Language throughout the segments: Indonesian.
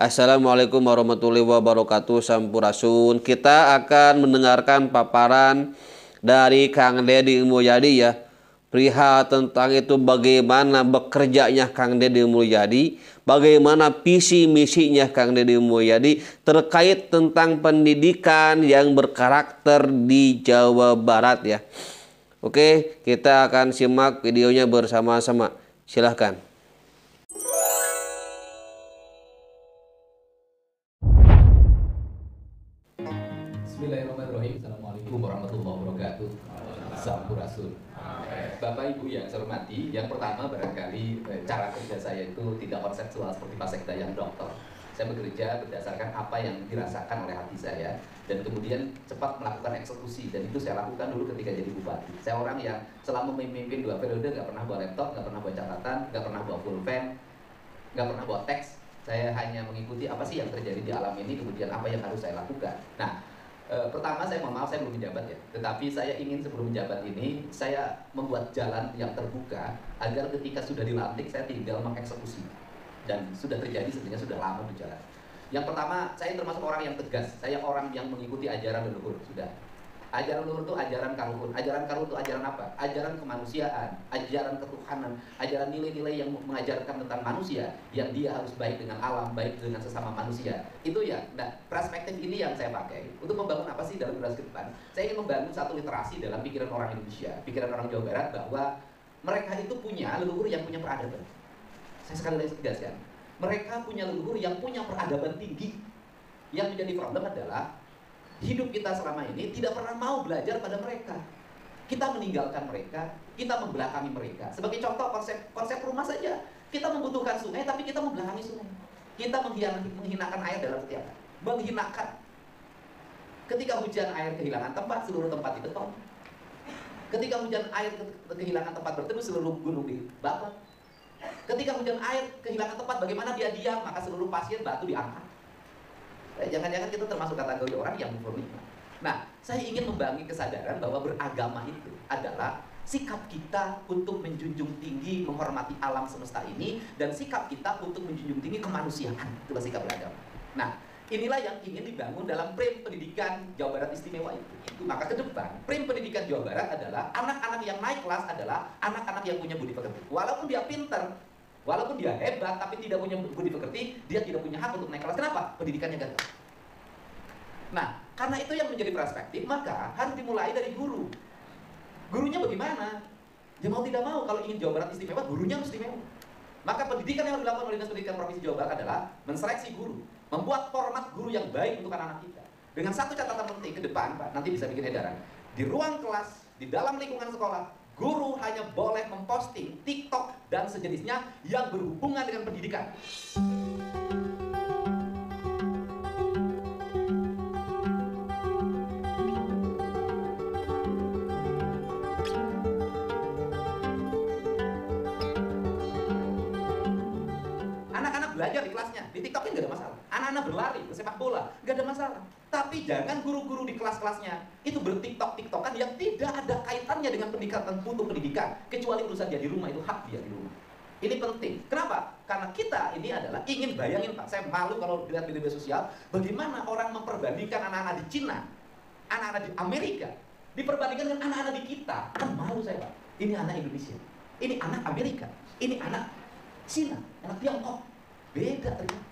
Assalamualaikum warahmatullahi wabarakatuh. Sampurasun. Kita akan mendengarkan paparan dari Kang Deddy Mulyadi ya. Perihal tentang itu bagaimana bekerjanya Kang Deddy Mulyadi, bagaimana visi misinya Kang Deddy Mulyadi terkait tentang pendidikan yang berkarakter di Jawa Barat ya. Oke, kita akan simak videonya bersama-sama. Silahkan. Bismillahirrahmanirrahim. Assalamualaikum warahmatullahi wabarakatuh. Sampurasun. Bapak Ibu yang saya hormati, yang pertama barangkali cara kerja saya itu tidak konseptual seperti Pak Sekda yang dokter. Saya bekerja berdasarkan apa yang dirasakan oleh hati saya dan kemudian cepat melakukan eksekusi, dan itu saya lakukan dulu ketika jadi bupati. Saya orang yang selama memimpin 2 periode nggak pernah bawa laptop, nggak pernah bawa catatan, nggak pernah bawa pulpen, nggak pernah bawa teks. Saya hanya mengikuti apa sih yang terjadi di alam ini, kemudian apa yang harus saya lakukan. Nah, pertama saya mohon maaf saya belum menjabat ya, tetapi saya ingin sebelum menjabat ini saya membuat jalan yang terbuka agar ketika sudah dilantik saya tinggal mengeksekusi, dan sudah terjadi sebenarnya sudah lama berjalan. Yang pertama, saya termasuk orang yang tegas, saya orang yang mengikuti ajaran leluhur. Sudah ajaran leluhur itu ajaran Karhun. Ajaran Karhun itu ajaran apa? Ajaran kemanusiaan, ajaran ketuhanan, ajaran nilai-nilai yang mengajarkan tentang manusia, yang dia harus baik dengan alam, baik dengan sesama manusia. Itu ya. Nah, perspektif ini yang saya pakai untuk membangun apa sih dalam generasi ke depan. Saya ingin membangun satu literasi dalam pikiran orang Indonesia, pikiran orang Jawa Barat, bahwa mereka itu punya leluhur yang punya peradaban. Saya sekali lagi tegaskan, mereka punya leluhur yang punya peradaban tinggi. Yang menjadi problem adalah hidup kita selama ini tidak pernah mau belajar pada mereka. Kita meninggalkan mereka, kita membelakangi mereka. Sebagai contoh konsep rumah saja, kita membutuhkan sungai tapi kita membelakangi sungai. Kita menghinakan air dalam setiap hari. Menghinakan. Ketika hujan air kehilangan tempat, seluruh tempat dibeton. Ketika hujan air kehilangan tempat berteduh, seluruh gunung dibakar. Ketika hujan air kehilangan tempat, bagaimana dia diam, maka seluruh pasir batu diangkat. Jangan-jangan kita termasuk kategori orang yang murni. Nah, saya ingin membangun kesadaran bahwa beragama itu adalah sikap kita untuk menjunjung tinggi, menghormati alam semesta ini, dan sikap kita untuk menjunjung tinggi kemanusiaan. Itulah sikap beragama. Nah, inilah yang ingin dibangun dalam frame pendidikan Jawa Barat istimewa itu. Maka ke depan, frame pendidikan Jawa Barat adalah anak-anak yang naik kelas adalah anak-anak yang punya budi pekerti. Walaupun dia pinter, walaupun dia hebat, tapi tidak punya budi pekerti, dia tidak punya hak untuk naik kelas. Kenapa? Pendidikannya gagal. Nah, karena itu yang menjadi perspektif, maka harus dimulai dari guru. Gurunya bagaimana? Ya mau tidak mau, kalau ingin Jawa Barat istimewa, gurunya harus istimewa. Maka pendidikan yang harus dilakukan oleh Dinas Pendidikan Provinsi Jawa Barat adalah menseleksi guru, membuat format guru yang baik untuk anak-anak kita. Dengan satu catatan penting ke depan, Pak, nanti bisa bikin edaran. Di ruang kelas, di dalam lingkungan sekolah, guru hanya boleh memposting TikTok dan sejenisnya yang berhubungan dengan pendidikan. Anak-anak belajar di kelasnya, di TikTok nggak ada masalah. Anak-anak berlari, bersepak bola, nggak ada masalah. Tapi jangan guru-guru di kelas-kelasnya itu bertiktok-tiktokan yang tidak ada kaitannya dengan pendidikan, untuk pendidikan, kecuali urusan dia di rumah, itu hak dia di rumah. Ini penting. Kenapa? Karena kita ini adalah ingin, bayangin Pak, saya malu kalau dilihat di media sosial, bagaimana orang memperbandingkan anak-anak di Cina, anak-anak di Amerika, diperbandingkan dengan anak-anak di kita. Kan malu saya Pak. Ini anak Indonesia, ini anak Amerika, ini anak Cina, anak Tiongkok. Beda ternyata.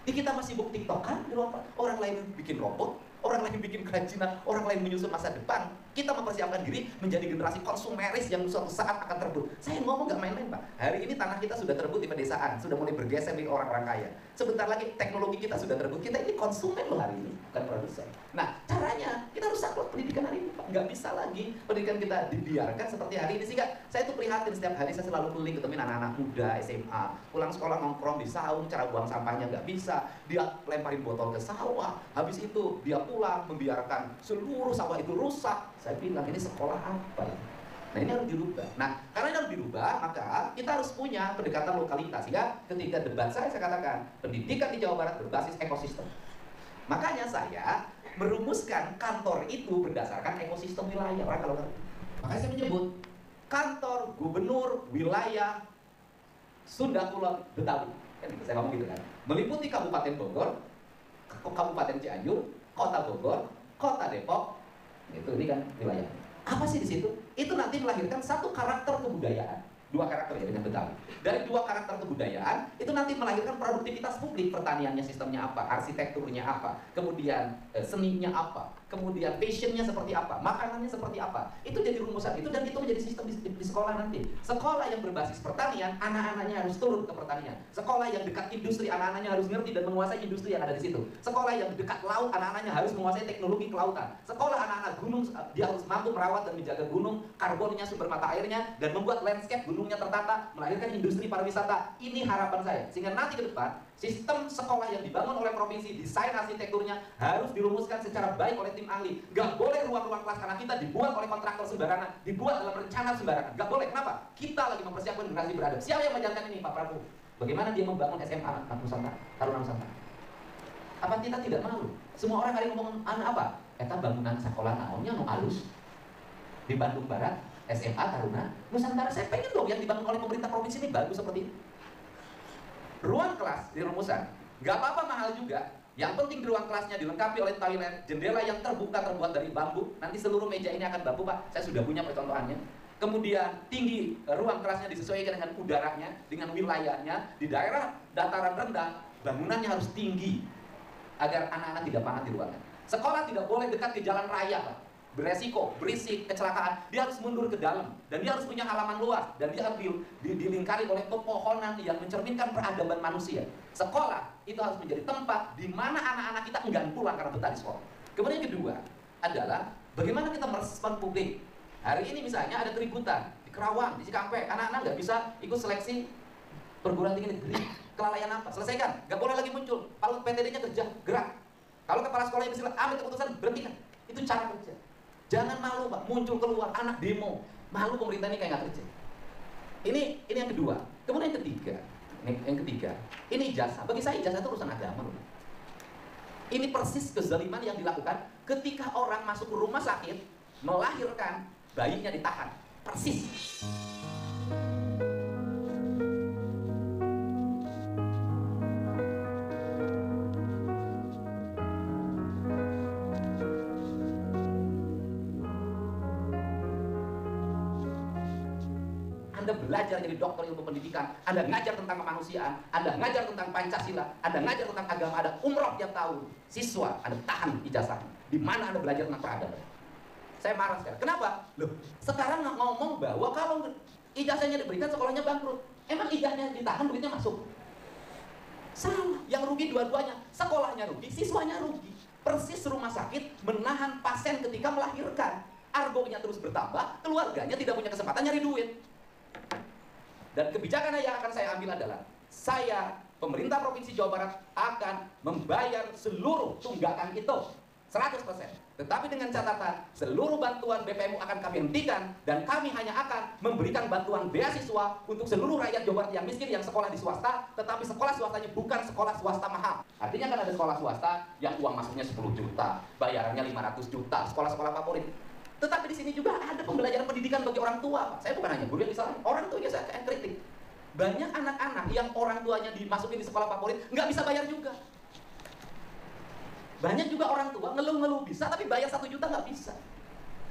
Di kita masih sibuk tiktokan di luar, orang lain bikin robot, orang lain bikin kerajinan, orang lain menyusun masa depan. Kita mempersiapkan diri menjadi generasi konsumeris yang suatu saat akan terbut. Saya ngomong gak main-main Pak. Hari ini tanah kita sudah terbut di pedesaan, sudah mulai bergeser di orang-orang kaya. Sebentar lagi teknologi kita sudah terbut. Kita ini konsumen loh hari ini, bukan produsen. Nah, caranya kita rusak loh pendidikan hari ini Pak. Nggak bisa lagi pendidikan kita dibiarkan seperti hari ini. Sehingga saya tuh prihatin, setiap hari saya selalu keliling ketemuin anak-anak muda SMA, pulang sekolah nongkrong di saung, cara buang sampahnya nggak bisa, dia lemparin botol ke sawah, habis itu dia pulang membiarkan seluruh sawah itu rusak. Saya bilang, ini sekolah apa ya? Nah, ini harus dirubah. Nah, karena ini harus dirubah, maka kita harus punya pendekatan lokalitas. Ya, ketika debat saya katakan pendidikan di Jawa Barat berbasis ekosistem. Makanya saya merumuskan kantor itu berdasarkan ekosistem wilayah. Orang kalau ngerti. Makanya saya menyebut kantor gubernur wilayah Sunda Kulon Betawi. Kan itu saya ngomong gitu kan. Meliputi Kabupaten Bogor, Kabupaten Cianjur, Kota Bogor, Kota Depok. Itu ini kan wilayah. Apa sih di situ? Itu nanti melahirkan satu karakter kebudayaan. Dua karakter ya dengan Betawi. Dari dua karakter kebudayaan itu nanti melahirkan produktivitas publik, pertaniannya sistemnya apa, arsitekturnya apa, kemudian seninya apa, kemudian passionnya seperti apa, makanannya seperti apa. Itu jadi rumusan itu dan itu menjadi sistem di sekolah nanti. Sekolah yang berbasis pertanian, anak-anaknya harus turun ke pertanian. Sekolah yang dekat industri, anak-anaknya harus ngerti dan menguasai industri yang ada di situ. Sekolah yang dekat laut, anak-anaknya harus menguasai teknologi kelautan. Sekolah anak-anak gunung, dia harus mampu merawat dan menjaga gunung, karbonnya, sumber mata airnya, dan membuat landscape gunungnya tertata, melahirkan industri pariwisata. Ini harapan saya. Sehingga nanti ke depan, sistem sekolah yang dibangun oleh provinsi, desain arsitekturnya harus dirumuskan secara baik oleh tim ahli. Gak boleh ruang-ruang kelas anak kita dibuat oleh kontraktor sembarangan, dibuat dalam rencana sembarangan. Gak boleh. Kenapa? Kita lagi mempersiapkan generasi beradab. Siapa yang menjalankan ini, Pak Prabowo? Bagaimana dia membangun SMA Nusantara, Taruna Nusantara? Apa kita tidak malu? Semua orang hari ngomong anak apa? Eta bangunan sekolah naonnya nu alus di Bandung Barat, SMA Taruna Nusantara. Saya pengen dong yang dibangun oleh pemerintah provinsi ini bagus seperti ini. Ruang kelas di rumusan, nggak apa-apa mahal juga. Yang penting di ruang kelasnya dilengkapi oleh toilet, jendela yang terbuka terbuat dari bambu. Nanti seluruh meja ini akan bambu, Pak. Saya sudah punya percontohannya. Kemudian tinggi ruang kelasnya disesuaikan dengan udaranya, dengan wilayahnya. Di daerah dataran rendah, bangunannya harus tinggi agar anak-anak tidak panas di ruangan. Sekolah tidak boleh dekat ke jalan raya, Pak. Beresiko, berisik, kecelakaan. Dia harus mundur ke dalam dan dia harus punya halaman luas dan dia harus dilingkari oleh pepohonan yang mencerminkan peradaban manusia. Sekolah itu harus menjadi tempat di mana anak-anak kita enggan pulang karena betah di sekolah. Kemudian yang kedua adalah bagaimana kita merespon publik. Hari ini misalnya ada keributan di Kerawang, di Cikampek, anak-anak nggak bisa ikut seleksi perguruan tinggi negeri. Kelalaian apa? Selesaikan. Nggak boleh lagi muncul. Kalau PTD-nya kerja, gerak. Kalau kepala sekolahnya bisa ambil keputusan, berhentikan. Itu cara kerja. Jangan malu, Pak, muncul keluar anak demo. Malu pemerintah ini kayak nggak kerja. Ini yang kedua. Kemudian yang ketiga, ini ijazah. Bagi saya ijazah itu urusan agama. Ini persis kezaliman yang dilakukan ketika orang masuk ke rumah sakit melahirkan, bayinya ditahan. Persis. Anda belajar jadi dokter ilmu pendidikan, Anda ngajar tentang kemanusiaan, Anda ngajar tentang Pancasila, Anda ngajar tentang agama, ada umroh tiap tahun. Siswa, Anda tahan ijazah. Di mana Anda belajar tentang peradaban? Saya marah sekarang. Kenapa? Loh, sekarang ngomong bahwa kalau ijazahnya diberikan, sekolahnya bangkrut. Emang ijazahnya ditahan, duitnya masuk? Salah. Yang rugi dua-duanya. Sekolahnya rugi, siswanya rugi. Persis rumah sakit menahan pasien ketika melahirkan. Argonya terus bertambah, keluarganya tidak punya kesempatan nyari duit. Dan kebijakan yang akan saya ambil adalah saya, pemerintah Provinsi Jawa Barat akan membayar seluruh tunggakan itu 100%. Tetapi dengan catatan seluruh bantuan BPMU akan kami hentikan dan kami hanya akan memberikan bantuan beasiswa untuk seluruh rakyat Jawa Barat yang miskin yang sekolah di swasta, tetapi sekolah swastanya bukan sekolah swasta mahal. Artinya kan ada sekolah swasta yang uang masuknya 10 juta, bayarannya 500 juta, sekolah-sekolah favorit. Tetapi di sini juga ada pembelajaran pendidikan bagi orang tua, Pak. Saya bukan hanya guru yang disalahin, orang tuanya saya kritik. Banyak anak-anak yang orang tuanya dimasukin di sekolah favorit nggak bisa bayar juga. Banyak juga orang tua ngeluh-ngeluh bisa, tapi bayar 1 juta nggak bisa.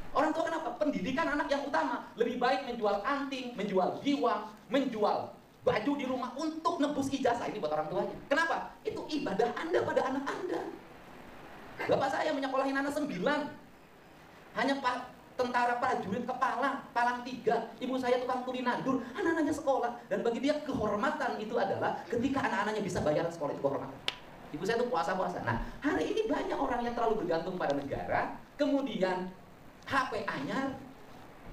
Orang tua kenapa? Pendidikan anak yang utama. Lebih baik menjual anting, menjual giwang, menjual baju di rumah untuk nebus ijazah ini buat orang tuanya. Kenapa? Itu ibadah Anda pada anak Anda. Bapak saya menyekolahin anak 9. Hanya tentara prajurit kepala, palang 3. Ibu saya tukang kulinadur, anak-anaknya sekolah. Dan bagi dia kehormatan itu adalah ketika anak-anaknya bisa bayaran sekolah, itu kehormatan. Ibu saya tuh puasa-puasa. Nah, hari ini banyak orang yang terlalu bergantung pada negara, kemudian HP anyar,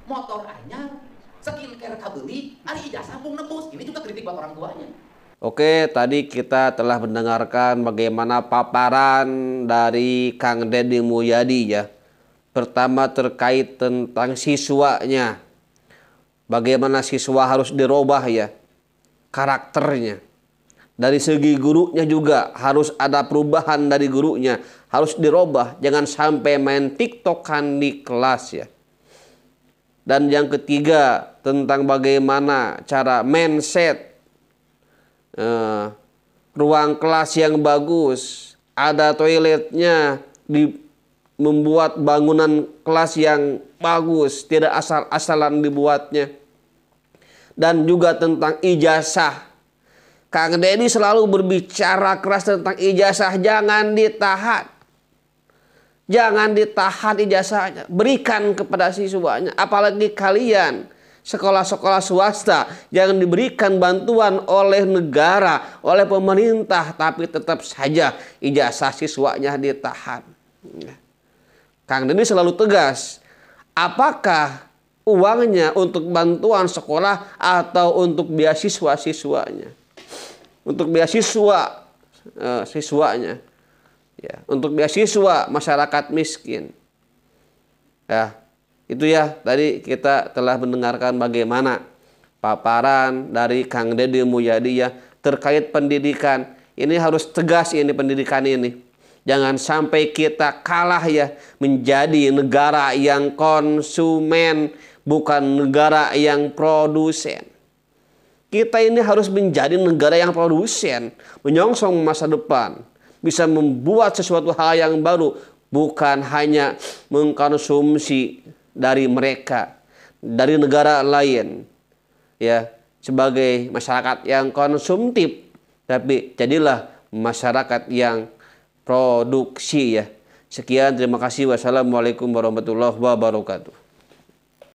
motor anyar, skincare kabeli, hari ijazah sambung nebus. Ini juga kritik buat orang tuanya. Oke, tadi kita telah mendengarkan bagaimana paparan dari Kang Deddy Mulyadi ya. Pertama terkait tentang siswanya. Bagaimana siswa harus dirubah ya karakternya. Dari segi gurunya juga harus ada perubahan dari gurunya. Harus dirubah. Jangan sampai main TikTokan di kelas ya. Dan yang ketiga tentang bagaimana cara mindset ruang kelas yang bagus, ada toiletnya, membuat bangunan kelas yang bagus, tidak asal-asalan dibuatnya. Dan juga tentang ijazah. Kang Deddy selalu berbicara keras tentang ijazah, jangan ditahan. Jangan ditahan ijazahnya, berikan kepada siswanya. Apalagi kalian sekolah-sekolah swasta, jangan diberikan bantuan oleh negara, oleh pemerintah, tapi tetap saja ijazah siswanya ditahan. Kang Deddy selalu tegas, apakah uangnya untuk bantuan sekolah atau untuk beasiswa siswanya? Untuk beasiswa siswanya, ya, untuk beasiswa masyarakat miskin. Ya, itu ya, tadi kita telah mendengarkan bagaimana paparan dari Kang Deddy Mulyadi ya terkait pendidikan. Ini harus tegas ini pendidikan ini. Jangan sampai kita kalah ya menjadi negara yang konsumen, bukan negara yang produsen. Kita ini harus menjadi negara yang produsen, menyongsong masa depan, bisa membuat sesuatu hal yang baru, bukan hanya mengkonsumsi dari mereka, dari negara lain, ya, sebagai masyarakat yang konsumtif, tapi jadilah masyarakat yang produksi ya. Sekian, terima kasih. Wassalamualaikum warahmatullahi wabarakatuh.